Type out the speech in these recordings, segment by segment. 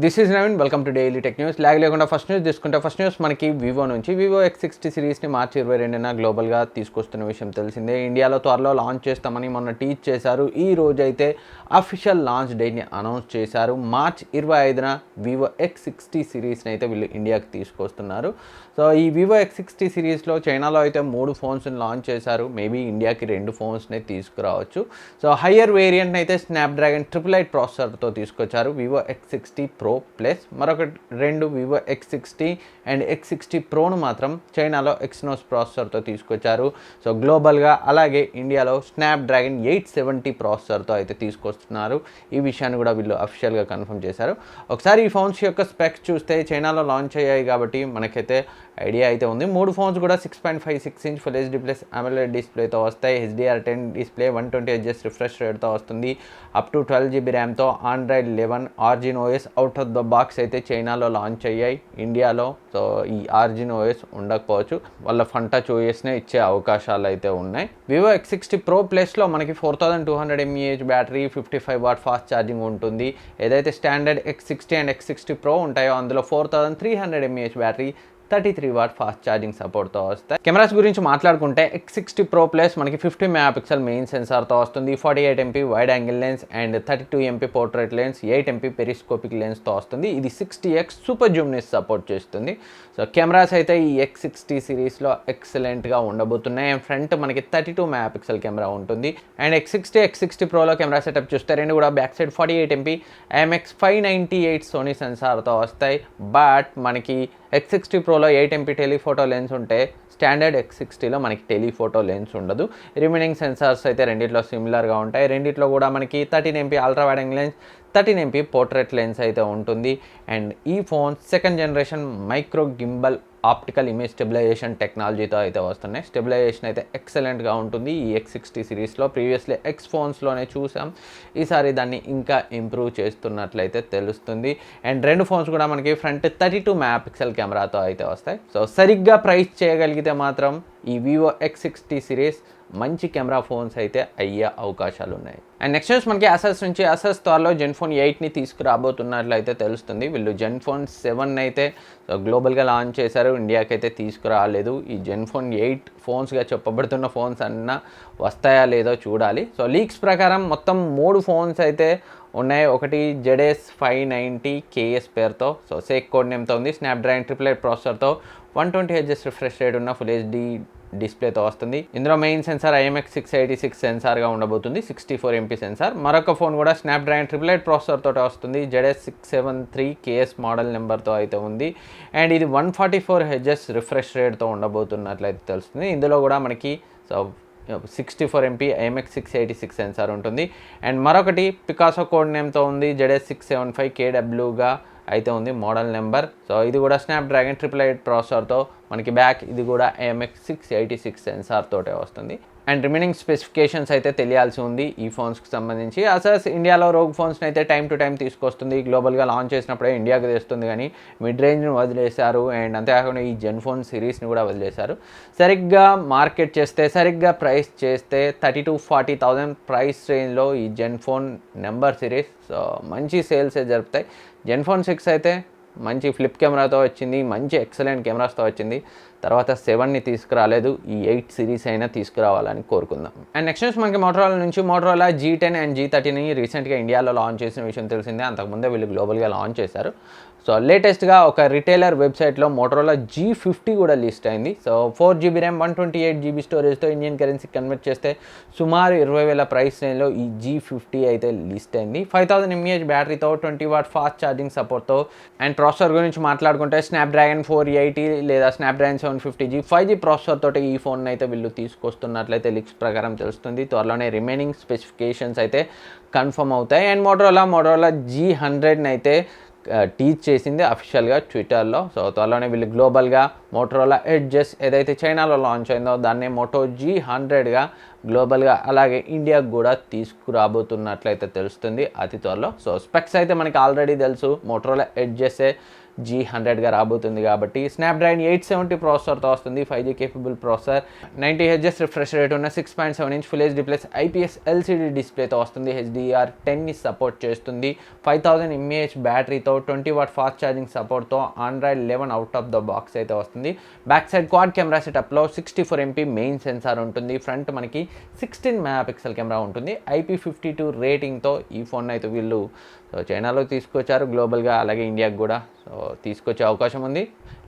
This is Naveen, welcome to daily tech news. లేకుండా first news తీసుకుంటే first news మనకి Vivo నుంచి వివో X60 సిరీస్ని మార్చి 22న గ్లోబల్గా తీసుకొస్తున్న విషయం తెలిసిందే. ఇండియాలో త్వరలో లాంచ్ చేస్తామని మొన్న టీచ్ చేశారు. ఈ రోజు అయితే అఫీషియల్ లాంచ్ డేట్ని అనౌన్స్ చేశారు. మార్చ్ 25న వివో X60 సిరీస్ని అయితే వీళ్ళు ఇండియాకి తీసుకొస్తున్నారు. సో ఈ వివో X60 సిరీస్లో చైనాలో అయితే 3 ఫోన్స్ని లాంచ్ చేశారు. మేబీ ఇండియాకి 2 ఫోన్స్ని తీసుకురావచ్చు. సో హయ్యర్ వేరియంట్ని అయితే స్నాప్డ్రాగన్ 888 ప్రాసెసర్తో తీసుకొచ్చారు. వివో X60 Pro ప్లస్ మరొక 2 వివో X60 అండ్ X60 Proను మాత్రం చైనాలో ఎక్సినోస్ ప్రాసెసర్తో తీసుకొచ్చారు. సో గ్లోబల్గా అలాగే ఇండియాలో స్నాప్డ్రాగన్ 870 ప్రాసెసర్తో అయితే తీసుకొస్తున్నారు. ఈ విషయాన్ని కూడా వీళ్ళు అఫీషియల్గా కన్ఫర్మ్ చేశారు. ఒకసారి ఈ ఫోన్స్ యొక్క స్పెక్స్ చూస్తే చైనాలో లాంచ్ అయ్యాయి కాబట్టి మనకైతే ఐడియా అయితే ఉంది. 3 ఫోన్స్ కూడా 6.56 inch full HD plus AMOLED డిస్ప్లేతో వస్తాయి. HDR10 డిస్ప్లే 120Hz రిఫ్రెష్ రేట్తో వస్తుంది. Up to 12GB ర్యామ్తో Android 11 Origin OS out of the box అయితే చైనాలో లాంచ్ అయ్యాయి. ఇండియాలో సో ఈ Origin OS ఉండకపోవచ్చు, వాళ్ళ ఫన్ టచ్ OSనే ఇచ్చే అవకాశాలు అయితే ఉన్నాయి. వివో X60 Pro ప్లస్లో మనకి 4200 mAh battery, 55W fast charging ఉంటుంది. ఏదైతే standard X60 and X60 Pro ఉంటాయో అందులో 4300 mAh battery, 33W fast charging సపోర్ట్తో వస్తాయి. కెమెరాస్ గురించి మాట్లాడుకుంటే X60 Pro ప్లస్ మనకి 50 మెగాపిక్సెల్ మెయిన్ సెన్సార్తో వస్తుంది. 48MP wide angle lens and 32MP portrait lens, 8MP periscopic లెన్స్తో వస్తుంది. ఇది 60x సూపర్ జూమ్ని సపోర్ట్ చేస్తుంది. సో కెమెరాస్ అయితే ఈ X60 సిరీస్లో ఎక్సలెంట్గా ఉండబోతున్నాయి. అండ్ ఫ్రంట్ మనకి 32 మెగాపిక్సెల్ కెమెరా ఉంటుంది. అండ్ X60 Proలో కెమెరా సెటప్ చూస్తే రెండు కూడా back side 48MP IMX598 Sony సెన్సార్తో వస్తాయి. బట్ మనకి X60 Proలో 8MP టెలిఫోటో లెన్స్ ఉంటే స్టాండర్డ్ X60లో మనకి టెలిఫోటో లెన్స్ ఉండదు. రిమైనింగ్ సెన్సార్స్ అయితే రెండిట్లో సిమిలర్గా ఉంటాయి. రెండిట్లో కూడా మనకి 13MP ultra wide angle lens, 13MP portrait lens అయితే ఉంటుంది. అండ్ ఈ phone second generation micro gimbal optical image stabilization టెక్నాలజీతో అయితే వస్తున్నాయి. స్టెబిలైజేషన్ అయితే ఎక్సలెంట్గా ఉంటుంది ఈ X60 సిరీస్లో. ప్రీవియస్లీ X ఫోన్స్లోనే చూసాం, ఈసారి దాన్ని ఇంకా ఇంప్రూవ్ చేస్తున్నట్లయితే తెలుస్తుంది. అండ్ రెండు ఫోన్స్ కూడా మనకి ఫ్రంట్ 32 మెగాపిక్సెల్ కెమెరాతో అయితే వస్తాయి. సో సరిగ్గా ప్రైస్ చేయగలిగితే మాత్రం ఈ వివో X60 సిరీస్ మంచి కెమెరా ఫోన్స్ అయితే అయ్యే అవకాశాలు ఉన్నాయి. అండ్ నెక్స్ట్ న్యూస్ మనకి అసస్ నుంచి అసస్ త్వరలో జెన్ఫోన్ 8ని తీసుకురాబోతున్నట్లయితే తెలుస్తుంది. వీళ్ళు జెన్ఫోన్ 7 అయితే గ్లోబల్గా లాంచ్ చేశారు, ఇండియాకి అయితే తీసుకురాలేదు. ఈ జెన్ఫోన్ 8 ఫోన్స్గా చెప్పబడుతున్న ఫోన్స్ అన్నా వస్తాయా లేదో చూడాలి. సో లీక్స్ ప్రకారం మొత్తం 3 ఫోన్స్ అయితే ఉన్నాయి. ఒకటి ZS 590 KS పేరుతో, సో సేక్ కోడ్ నేమ్తో ఉంది. స్నాప్డ్రాగన్ 888 ప్రాసెసర్తో 120Hz రిఫ్రెష్ రేట్ ఉన్న ఫుల్ HD డిస్ప్లేతో వస్తుంది. ఇందులో మెయిన్ సెన్సార్ IMX686 సెన్సార్గా ఉండబోతుంది, 64MP సెన్సార్. మరొక ఫోన్ కూడా స్నాప్డ్రాగన్ 888 ప్రాసెసర్తో వస్తుంది. ZS 673 KS మోడల్ నెంబర్తో అయితే ఉంది. అండ్ ఇది 144Hz రిఫ్రెష్ రేట్తో ఉండబోతున్నట్లయితే తెలుస్తుంది. ఇందులో కూడా మనకి సో 64MP IMX686 సెన్సార్ ఉంటుంది. అండ్ మరొకటి పికాసో కోడ్ నేమ్తో ఉంది, ZS 675 KWగా అయితే ఉంది మోడల్ నెంబర్. సో ఇది కూడా స్నాప్డ్రాగన్ 888 ప్రాసెసర్తో మనకి బ్యాక్ ఇది కూడా IMX686 సెన్సార్ తోటే వస్తుంది. అండ్ రిమైనింగ్ స్పెసిఫికేషన్స్ అయితే తెలియాల్సి ఉంది ఈ ఫోన్స్కి సంబంధించి. అసస్ ఇండియాలో రోగ్ ఫోన్స్ని అయితే టైం టు టైం తీసుకొస్తుంది. గ్లోబల్గా లాంచ్ చేసినప్పుడే ఇండియాకి తెస్తుంది, కానీ మిడ్ రేంజ్ని వదిలేశారు. అండ్ అంతేకాకుండా ఈ జెన్ఫోన్ సిరీస్ని కూడా వదిలేశారు. సరిగ్గా మార్కెట్ చేస్తే, సరిగ్గా ప్రైస్ చేస్తే 30,000 to 40,000 ప్రైస్ రేంజ్లో ఈ జెన్ఫోన్ నెంబర్ సిరీస్ సో మంచి సేల్సే జరుపుతాయి. జెన్ఫోన్ 6 అయితే మంచి ఫ్లిప్ కెమెరాతో వచ్చింది, మంచి ఎక్సలెంట్ కెమెరాస్తో వచ్చింది. తర్వాత 7ని తీసుకురాలేదు, ఈ 8 సిరీస్ అయినా తీసుకురావాలని కోరుకుందాం. అండ్ నెక్స్ట్ న్యూస్ మనకి మోటరోలా నుంచి. మోటరోలా G10 అండ్ G30ని రీసెంట్గా ఇండియాలో లాంచ్ చేసిన విషయం తెలిసిందే. అంతకుముందే వీళ్ళు గ్లోబల్గా లాంచ్ చేశారు. సో లేటెస్ట్గా ఒక రిటైలర్ వెబ్సైట్లో మోటరోలా G50 కూడా లిస్ట్ అయింది. సో 4GB ర్యామ్ 128GB స్టోరేజ్తో ఇండియన్ కరెన్సీ కన్వర్ట్ చేస్తే సుమారు 20,000 ప్రైస్ రేంజ్లో ఈ G50 అయితే లిస్ట్ అయింది. 5000 mAh బ్యాటరీతో 20W ఫాస్ట్ ఛార్జింగ్ సపోర్ట్తో. అండ్ ప్రాసెసర్ గురించి మాట్లాడుకుంటే స్నాప్డ్రాగన్ 480 లేదా స్నాప్డ్రాగన్ 750G 5G ప్రాసెసర్ తోటి ఈ ఫోన్ అయితే వీళ్ళు తీసుకొస్తున్నట్లయితే లీక్స్ ప్రకారం తెలుస్తుంది. త్వరలోనే రిమైనింగ్ స్పెసిఫికేషన్స్ అయితే కన్ఫర్మ్ అవుతాయి. అండ్ మోటరోలా G100ని అయితే టీచ్ చేసింది అఫీషియల్గా ట్విట్టర్లో. సో త్వరలోనే వీళ్ళు గ్లోబల్గా మోటరోలా ఎడ్జెస్ ఏదైతే చైనాలో లాంచ్ అయిందో దాన్నే మోటో G100గా గ్లోబల్గా అలాగే ఇండియాకు కూడా తీసుకురాబోతున్నట్లయితే తెలుస్తుంది అతి త్వరలో. సో స్పెక్స్ అయితే మనకి ఆల్రెడీ తెలుసు, మోటరోలా ఎడ్జెస్ఏ G100గా రాబోతుంది కాబట్టి స్నాప్డ్రాగన్ 870 ప్రాసెసర్తో వస్తుంది, 5G capable processor, 90 Hz refresh rate ఉన్న 6.7" full HD plus IPS LCD డిస్ప్లేతో వస్తుంది, HDR10ని సపోర్ట్ చేస్తుంది, 5000 mAh బ్యాటరీతో 20W ఫాస్ట్ ఛార్జింగ్ సపోర్ట్తో Android 11 out of the box అయితే వస్తుంది. బ్యాక్ సైడ్ క్వాడ్ కెమెరా సెటప్లో 64MP మెయిన్ సెన్సార్ ఉంటుంది, ఫ్రంట్ మనకి 16 మెగాపిక్సెల్ కెమెరా ఉంటుంది, IP52 రేటింగ్తో ఈ ఫోన్ అయితే వీళ్ళు చైనాలో తీసుకొచ్చారు, గ్లోబల్గా అలాగే ఇండియాకి కూడా తీసుకొచ్చే అవకాశం ఉంది.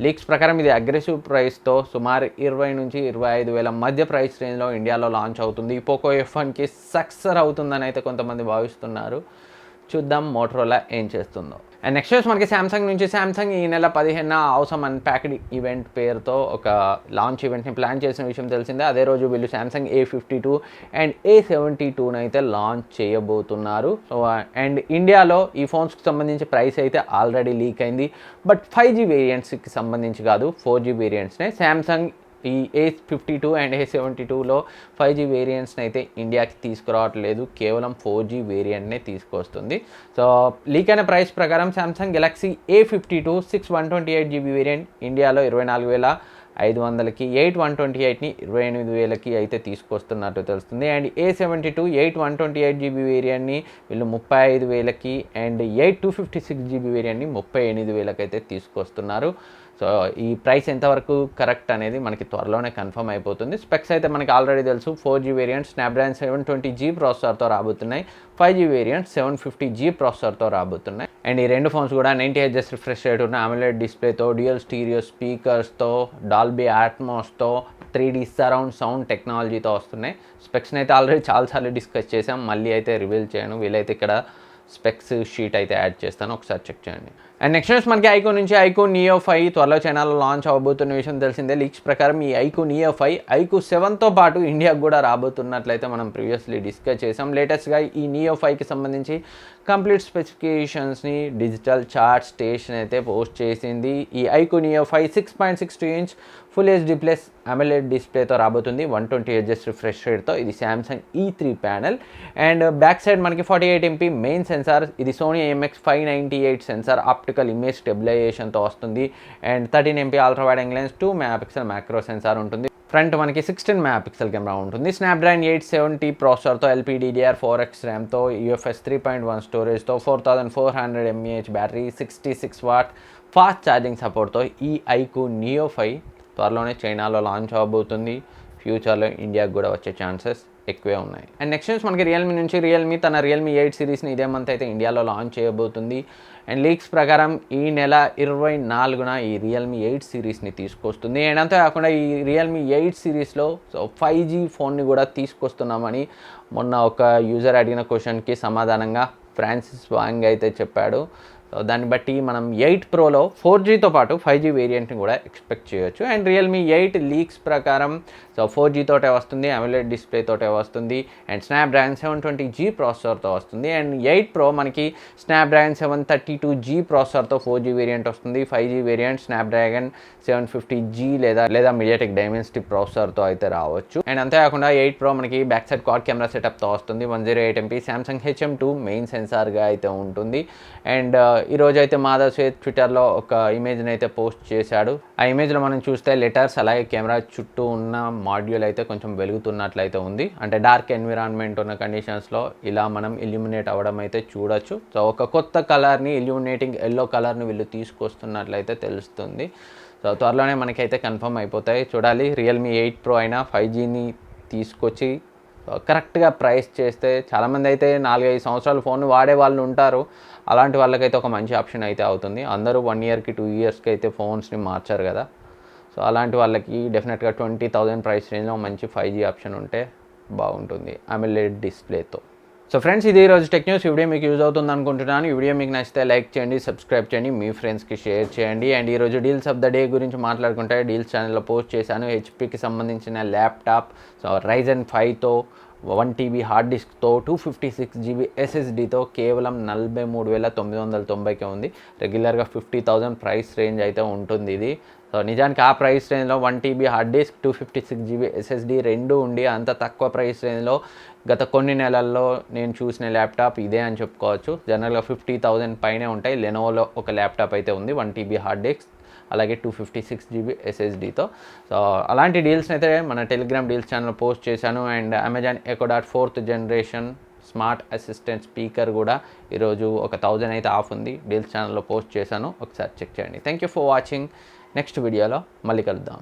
లీక్స్ ప్రకారం ఇది అగ్రెసివ్ ప్రైస్తో సుమారు 20 నుంచి 25,000 మధ్య ప్రైస్ రేంజ్లో ఇండియాలో లాంచ్ అవుతుంది. పోకో F1కి సక్సెస్ అవుతుందని అయితే కొంతమంది భావిస్తున్నారు. చూద్దాం మోటరోలా ఏం చేస్తుందో. అండ్ నెక్స్ట్ వచ్చి మనకి సామ్సంగ్ నుంచి సామ్సంగ్ ఈ నెల 15న అవసరం అన్ప్యాక్డ్ ఈవెంట్ పేరుతో ఒక లాంచ్ ఈవెంట్ని ప్లాన్ చేసిన విషయం తెలిసిందే. అదే రోజు వీళ్ళు సామ్సంగ్ A52 అండ్ A72 అయితే లాంచ్ చేయబోతున్నారు. సో అండ్ ఇండియాలో ఈ ఫోన్స్కి సంబంధించి ప్రైస్ అయితే ఆల్రెడీ లీక్ అయింది, బట్ 5G వేరియంట్స్కి సంబంధించి కాదు, 4G వేరియంట్స్నే. సామ్సంగ్ ఈ A52 అండ్ A72లో 5G వేరియంట్స్ని అయితే ఇండియాకి తీసుకురావట్లేదు, కేవలం 4G వేరియంట్నే తీసుకొస్తుంది. సో లీక్ అయిన ప్రైస్ ప్రకారం Samsung Galaxy A52 6 128GB variant ఇండియాలో 24,500కి, 8 128ని 28,000కి అయితే తీసుకొస్తున్నట్టు తెలుస్తుంది. అండ్ A72 8 128GB వేరియంట్ని వీళ్ళు 35,000కి, అండ్ 8 256GB వేరియంట్ని 38,000కి అయితే తీసుకొస్తున్నారు. సో ఈ ప్రైస్ ఎంతవరకు కరెక్ట్ అనేది మనకి త్వరలోనే కన్ఫర్మ్ అయిపోతుంది. స్పెక్స్ అయితే మనకి ఆల్రెడీ తెలుసు, 4G వేరియంట్ స్నాప్డ్రాగన్ 720G ప్రాసెసర్తో రాబోతున్నాయి, 5G వేరియంట్ 750G ప్రాసెసర్తో రాబోతున్నాయి. అండ్ ఈ రెండు ఫోన్స్ కూడా 90Hz రిఫ్రెష్ రేట్ ఉన్న AMOLED డిస్ప్లేతో, డ్యూయల్ స్టీరియో స్పీకర్స్తో, డాల్బీ అట్మాస్తో, 3D సరౌండ్ సౌండ్ టెక్నాలజీతో వస్తున్నాయి. స్పెక్స్ని అయితే ఆల్రెడీ చాలాసార్లు డిస్కస్ చేసాం, మళ్ళీ అయితే రివీల్ చేయను. వీలైతే ఇక్కడ స్పెక్స్ షీట్ అయితే యాడ్ చేస్తాను, ఒకసారి చెక్ చేయండి. అండ్ నెక్స్ట్ న్యూస్ మనకి ఐకో నుంచి ఐకో నియో 5 త్వరలో చైనాలో లాంచ్ అవబోతున్న విషయం తెలిసిందే. లీక్స్ ప్రకారం ఈ ఐకో నియో 5 ఐకో 7తో పాటు ఇండియాకు కూడా రాబోతున్నట్లయితే మనం ప్రీవియస్లీ డిస్కస్ చేసాం. లేటెస్ట్గా ఈ నియో 5కి సంబంధించి కంప్లీట్ స్పెసిఫికేషన్స్ని డిజిటల్ చార్ట్ స్టేషన్ అయితే పోస్ట్ చేసింది. ఈ iQOO neo 5 6.62" full HD plus AMOLED డిస్ప్లేతో రాబోతుంది, 120Hz రిఫ్రెష్ రేట్తో. ఇది Samsung E3 panel. And back side మనకి 48MP మెయిన్ సెన్సార్, ఇది Sony IMX598 sensor optical image స్టెబిలైజేషన్తో వస్తుంది. And 13MP ultra wide angle lens, 2 megapixel macro sensor ఉంటుంది. Front మనకి 16 మెగాపిక్సెల్ కెమెరా ఉంటుంది. స్నాప్డ్రాగన్ 870 ప్రాసెసర్తో, LPDDR4X ర్యామ్తో, UFS 3.1 స్టోరేజ్తో, 4400 mAh battery, 66W fast charging సపోర్ట్తో ఈ ఐకో నియో 5 త్వరలోనే చైనాలో లాంచ్ అవబోతుంది. ఫ్యూచర్లో ఇండియాకి కూడా వచ్చే ఛాన్సెస్ ఎక్కువే ఉన్నాయి. అండ్ నెక్స్ట్ న్యూస్ మనకి రియల్మీ నుంచి. రియల్మీ తన రియల్మీ 8 సిరీస్ని ఇదే మంత్ అయితే ఇండియాలో లాంచ్ చేయబోతుంది. అండ్ లీక్స్ ప్రకారం ఈ నెల 24న ఈ రియల్మీ 8 సిరీస్ని తీసుకొస్తుంది. అండ్ అంతేకాకుండా ఈ రియల్మీ 8 సిరీస్లో 5G ఫోన్ని కూడా తీసుకొస్తున్నామని మొన్న ఒక యూజర్ అడిగిన క్వశ్చన్కి సమాధానంగా ఫ్రాన్సిస్ వాంగ్ అయితే చెప్పాడు. సో దాన్ని బట్టి మనం 8 Proలో 4Gతో పాటు 5G వేరియంట్ని కూడా ఎక్స్పెక్ట్ చేయొచ్చు. అండ్ రియల్మీ 8 లీక్స్ ప్రకారం 4G తోటే వస్తుంది, AMOLED డిస్ప్లే తోటే వస్తుంది, అండ్ స్నాప్డ్రాగన్ 720G ప్రాసెసర్తో వస్తుంది. అండ్ 8 Pro మనకి స్నాప్డ్రాగన్ 732G ప్రాసెసర్తో 4G వేరియంట్ వస్తుంది, 5G వేరియంట్ స్నాప్డ్రాగన్ 750G లేదా మీడియాటెక్ డైమెన్సిటీ ప్రాసెసర్తో అయితే రావచ్చు. అండ్ అంతేకాకుండా 8 Pro మనకి బ్యాక్ సైడ్ క్వాడ్ కెమెరా సెటప్తో వస్తుంది, 108MP సామ్సంగ్ HM2 మెయిన్ సెన్సార్గా అయితే ఉంటుంది. అండ్ ఈరోజు అయితే మాధవ్ సేత్ ట్విట్టర్లో ఒక ఇమేజ్ని అయితే పోస్ట్ చేశాడు. ఆ ఇమేజ్లో మనం చూస్తే లెటర్స్ అలాగే కెమెరా చుట్టూ ఉన్న మాడ్యూల్ అయితే కొంచెం వెలుగుతున్నట్లయితే ఉంది. అంటే డార్క్ ఎన్విరాన్మెంట్ ఉన్న కండిషన్స్లో ఇలా మనం ఇల్యూమినేట్ అవ్వడం అయితే చూడొచ్చు. సో ఒక కొత్త కలర్ని, ఇల్యూమినేటింగ్ ఎల్లో కలర్ని వీళ్ళు తీసుకొస్తున్నట్లయితే తెలుస్తుంది. సో త్వరలోనే మనకైతే కన్ఫర్మ్ అయిపోతాయి, చూడాలి. రియల్మీ 8 Pro అయినా 5Gని తీసుకొచ్చి కరెక్ట్గా ప్రైస్ చేస్తే, చాలామంది అయితే 4-5 సంవత్సరాలు ఫోన్ వాడే వాళ్ళు ఉంటారు, అలాంటి వాళ్ళకైతే ఒక మంచి ఆప్షన్ అయితే అవుతుంది. అందరూ 1 ఇయర్కి 2 ఇయర్స్కి అయితే ఫోన్స్ని మార్చారు కదా. సో అలాంటి వాళ్ళకి డెఫినెట్గా 20,000 ప్రైస్ రేంజ్లో మంచి 5G ఆప్షన్ ఉంటే బాగుంటుంది AMOLED డిస్ప్లేతో. సో ఫ్రెండ్స్, ఇది ఈరోజు టెక్ న్యూస్. ఈ వీడియో మీకు యూజ్ అవుతుంది అనుకుంటున్నాను. ఈ వీడియో మీకు నచ్చితే లైక్ చేయండి, సబ్స్క్రైబ్ చేయండి, మీ ఫ్రెండ్స్కి షేర్ చేయండి. అండ్ ఈరోజు డీల్స్ ఆఫ్ ద డే గురించి మాట్లాడుకుంటే డీల్స్ ఛానల్లో పోస్ట్ చేశాను. హెచ్పీకి సంబంధించిన laptop, so Ryzen 5తో 1TB hard డిస్క్తో 256GB SSDతో కేవలం 43,990కే ఉంది. రెగ్యులర్గా 50,000 ప్రైస్ రేంజ్ అయితే ఉంటుంది ఇది. సో సో నిజానికి ఆ ప్రైస్ రేంజ్లో 1 TB hard disk 256 GB SSD రెండు ఉండి అంత తక్కువ ప్రైస్ రేంజ్లో గత కొన్ని నెలల్లో నేను చూసిన ల్యాప్టాప్ ఇదే అని చెప్పుకోవచ్చు. జనరల్గా 50,000 పైనే ఉంటాయి. లెనోవోలో ఒక ల్యాప్టాప్ అయితే ఉంది 1 TB హార్డ్ డిస్క్ అలాగే 256 GB SSDతో. సో అలాంటి డీల్స్ని అయితే మన టెలిగ్రామ్ డీల్స్ ఛానల్లో పోస్ట్ చేశాను. And Amazon Echo Dot 4th generation smart assistant speaker కూడా ఈరోజు ఒక 1000 అయితే ఆఫ్ ఉంది. డీల్స్ ఛానల్లో పోస్ట్ చేశాను, ఒకసారి చెక్ చేయండి. Thank you for watching. Next వీడియోలో మళ్ళీ కలుద్దాం.